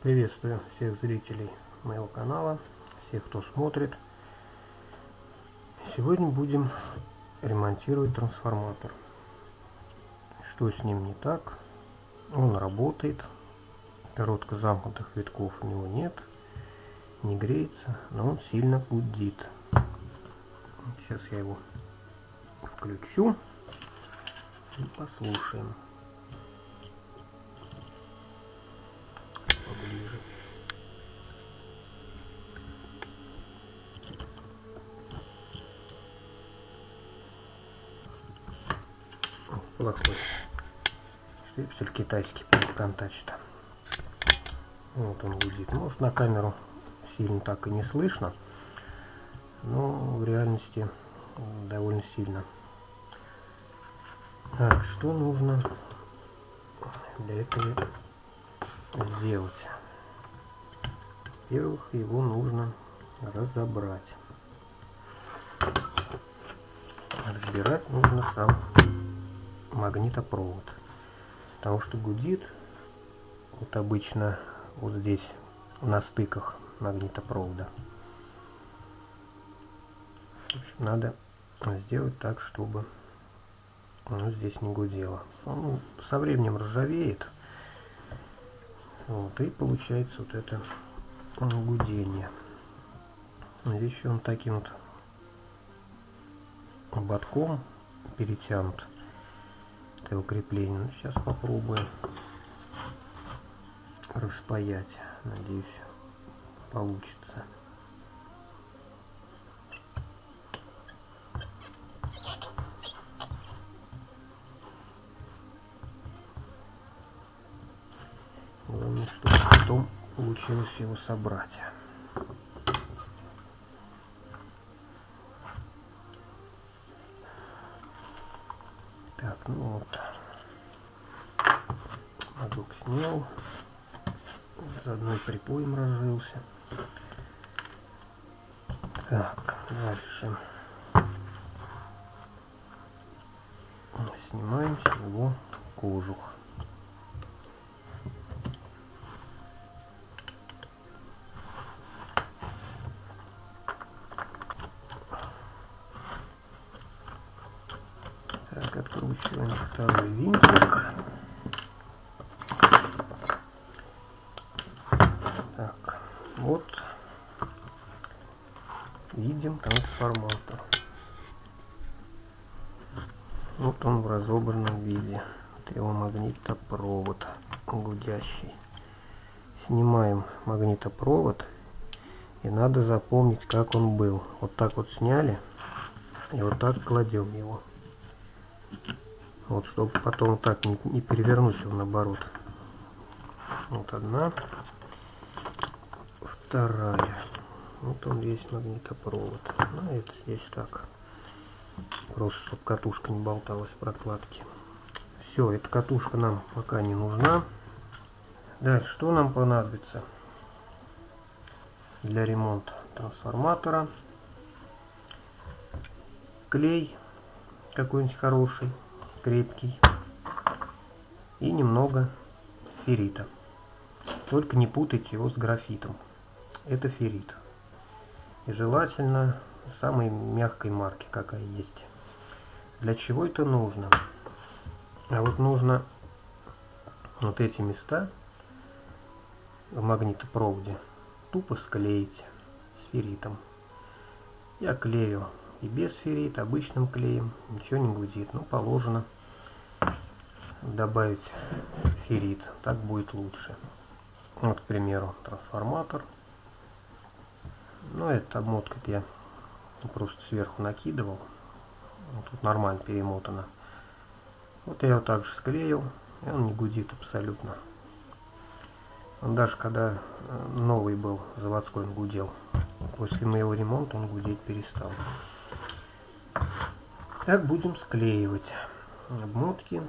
Приветствую всех зрителей моего канала, всех, кто смотрит. Сегодня будем ремонтировать трансформатор. Что с ним не так? Он работает, коротко замкнутых витков у него нет, не греется, но он сильно гудит. Сейчас я его включу и послушаем. Поближе. Плохой штепсель китайский контачит. Вот он гудит. Может, на камеру сильно так и не слышно, но в реальности довольно сильно. Так, что нужно для этого сделать? Во-первых, его нужно разобрать. Разбирать нужно сам магнитопровод, потому что гудит вот обычно вот здесь на стыках магнитопровода. В общем, надо сделать так, чтобы здесь не гудело. Он со временем ржавеет, вот, и получается вот это гудение. Здесь еще он таким вот ободком перетянут, это его крепление. Сейчас попробуем распаять, надеюсь, получится. Главное, чтобы потом получилось его собрать. Так, ну вот, ободок снял, заодно и припоем разжился. Так, дальше снимаем с него кожух. Так, откручиваем второй винтик. Так, вот видим трансформатор. Вот он в разобранном виде. Вот его магнитопровод гудящий. Снимаем магнитопровод, и надо запомнить, как он был. Вот так вот сняли, и вот так кладем его. Вот, чтобы потом вот так не перевернуть его наоборот. Вот одна, вторая. Вот он весь магнитопровод. Ну, это здесь так. Просто, чтобы катушка не болталась в прокладке. Все, эта катушка нам пока не нужна. Дальше, что нам понадобится для ремонта трансформатора? Клей какой-нибудь хороший, крепкий. И немного феррита. Только не путайте его с графитом. Это феррит. И желательно самой мягкой марки, какая есть. Для чего это нужно? А вот нужно вот эти места в магнитопроводе тупо склеить с ферритом. Я клею и без феррита, обычным клеем, ничего не гудит. Но положено добавить феррит, так будет лучше. Вот, к примеру, трансформатор. Ну, эта обмотка я просто сверху накидывал. Вот тут нормально перемотано. Вот я его также склеил, и он не гудит абсолютно. Он даже когда новый был, заводской, он гудел. После моего ремонта он гудеть перестал. Так будем склеивать обмотки.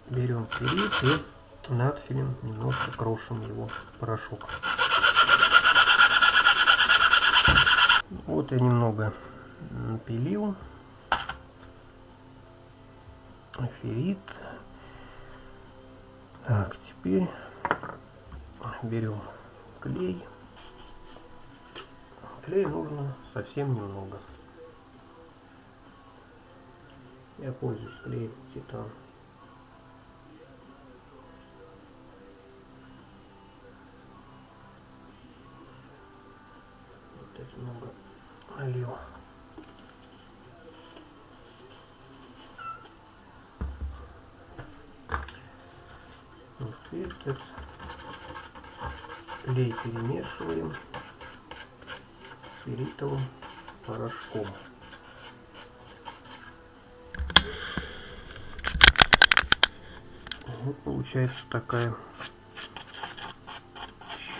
Берем феррит и надфилем немножко крошим его в порошок. Вот я немного напилил феррит. Так, теперь берем клей. Клея нужно совсем немного. Я пользуюсь клеем Титан. Опять много налил. Вот этот клей перемешиваем с ферритовым порошком. Вот получается такая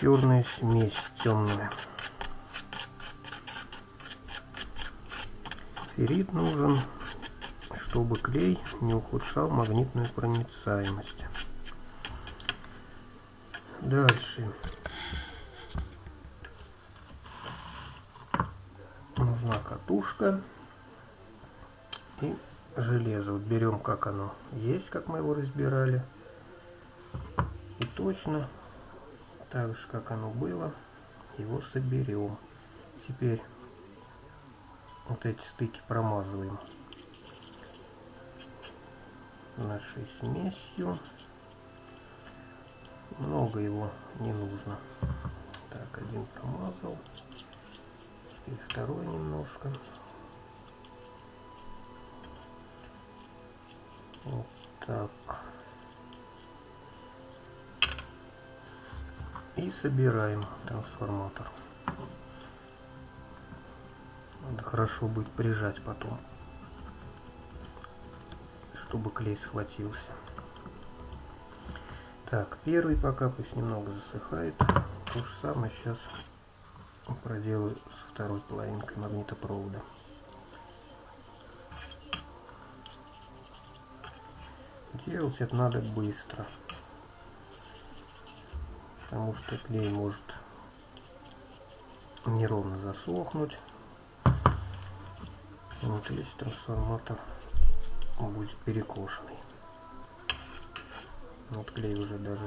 черная смесь темная. Феррит нужен, чтобы клей не ухудшал магнитную проницаемость. Дальше нужна катушка и железо. Вот берем, как оно есть, как мы его разбирали, и точно так же, как оно было, его соберем. Теперь вот эти стыки промазываем нашей смесью. Много его не нужно. Так, один промазал. Теперь второй немножко. Вот так. И собираем трансформатор. Надо хорошо будет прижать потом, чтобы клей схватился. Так, первый пока пусть немного засыхает. То же самое сейчас проделаю со второй половинкой магнитопровода. Делать это надо быстро, потому что клей может неровно засохнуть. Вот весь трансформатор будет перекошенный. Вот клей уже даже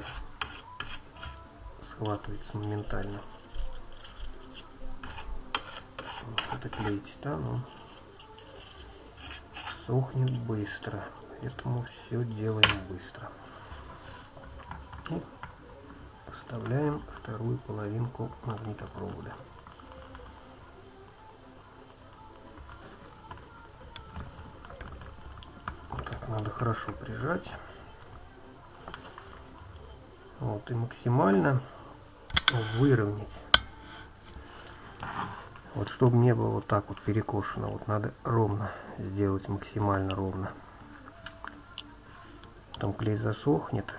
схватывается моментально. Вот это клей Титан, он сохнет быстро, поэтому все делаем быстро. И вставляем вторую половинку магнитопровода. Вот так надо хорошо прижать. Вот, и максимально выровнять. Вот чтобы не было вот так вот перекошено, вот надо ровно сделать, максимально ровно. Потом клей засохнет,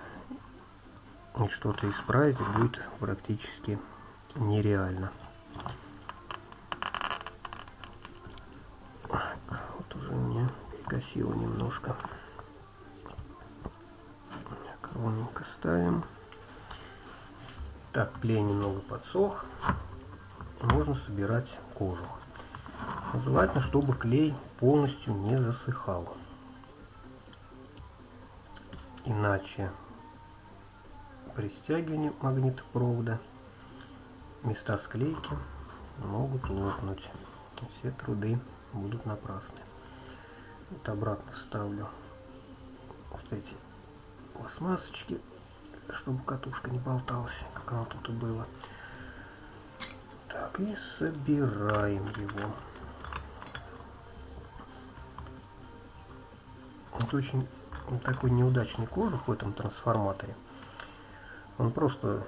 и что-то исправить будет практически нереально. Так, вот уже мне перекосило немножко. Так, ровненько ставим. Так, клей немного подсох. Можно собирать кожух. Желательно, чтобы клей полностью не засыхал. Иначе при стягивании магнитопровода места склейки могут лопнуть. Все труды будут напрасны. Вот обратно вставлю вот эти пластмассочки, чтобы катушка не болталась, как оно тут и было. Так, и собираем его. Вот очень такой неудачный кожух в этом трансформаторе. Он просто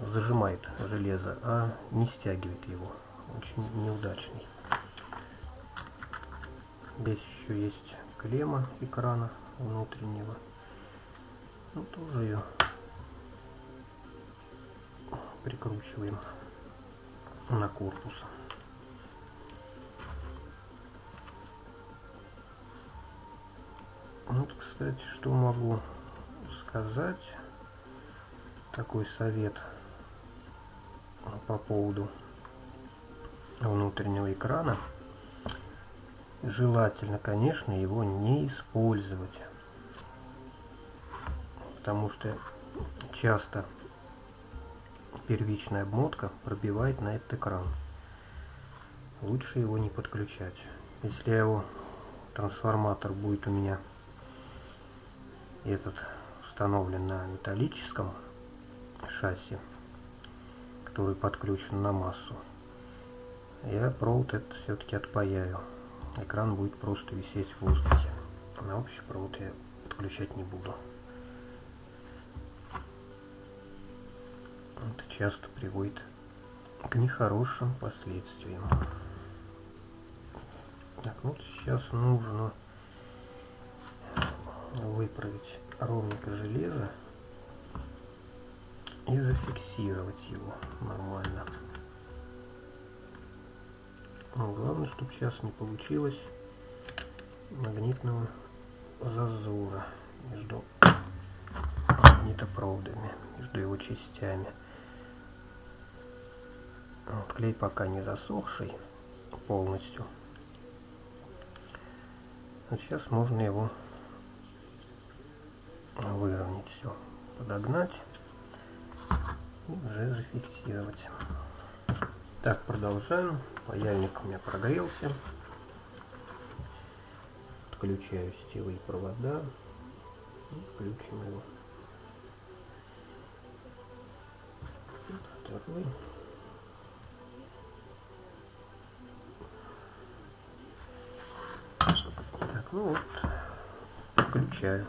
зажимает железо, а не стягивает его. Очень неудачный. Здесь еще есть клемма экрана внутреннего. Ну, тоже ее прикручиваем на корпус. Вот, кстати, что могу сказать, такой совет по поводу внутреннего экрана. Желательно, конечно, его не использовать, потому что часто первичная обмотка пробивает на этот экран. Лучше его не подключать. Если его трансформатор будет у меня этот установлен на металлическом шасси, который подключен на массу, я провод этот все-таки отпаяю. Экран будет просто висеть в воздухе. На общий провод я подключать не буду. Это часто приводит к нехорошим последствиям. Так, вот сейчас нужно выправить ровненько железо и зафиксировать его нормально. Но главное, чтобы сейчас не получилось магнитного зазора между магнитопроводами, между его частями. Вот, клей пока не засохший полностью. А сейчас можно его выровнять, все подогнать и уже зафиксировать. Так, продолжаем. Паяльник у меня прогрелся. Подключаю сетевые провода и включим его. Второй. Так, ну вот, включаю.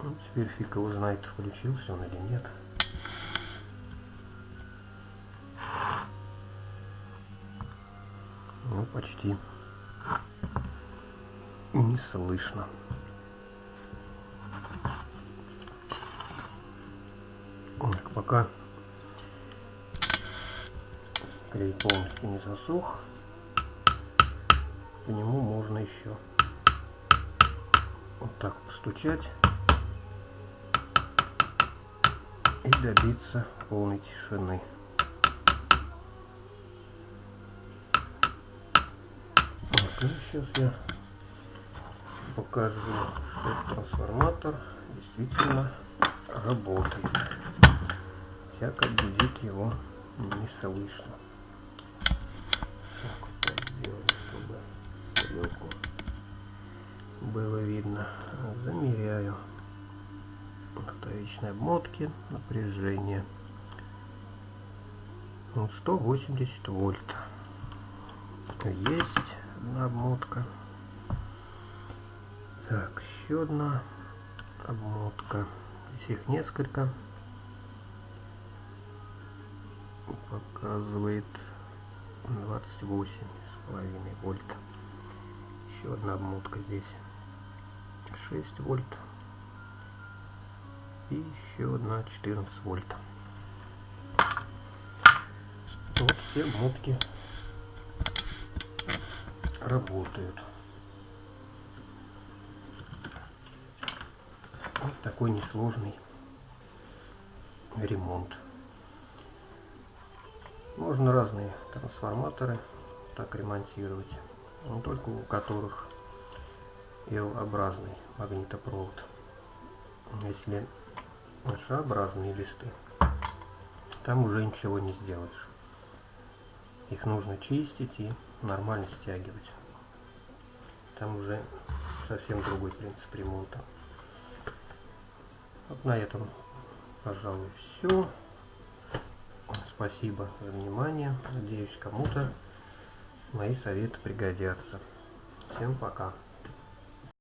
Ну, теперь фиг его знает, включился он или нет. Ну, почти не слышно. Так, пока клей полностью не засох, по нему можно еще вот так постучать и добиться полной тишины. Так, и сейчас я покажу, что трансформатор действительно работает. Всяко гудит, его не слышно. Так, вот так сделаем, чтобы стрелку было видно. Замеряю вторичной обмотки напряжение. Вот 180 вольт. Есть одна обмотка. Так, еще одна обмотка. Здесь их несколько. Показывает 28,5 вольт. Еще одна обмотка здесь 6 вольт. И еще одна 14 вольт. Вот все обмотки работают. Вот такой несложный ремонт. Можно разные трансформаторы так ремонтировать, но только у которых L-образный магнитопровод. Если H-образные листы, там уже ничего не сделаешь. Их нужно чистить и нормально стягивать. Там уже совсем другой принцип ремонта. Вот на этом, пожалуй, все. Спасибо за внимание. Надеюсь, кому-то мои советы пригодятся. Всем пока.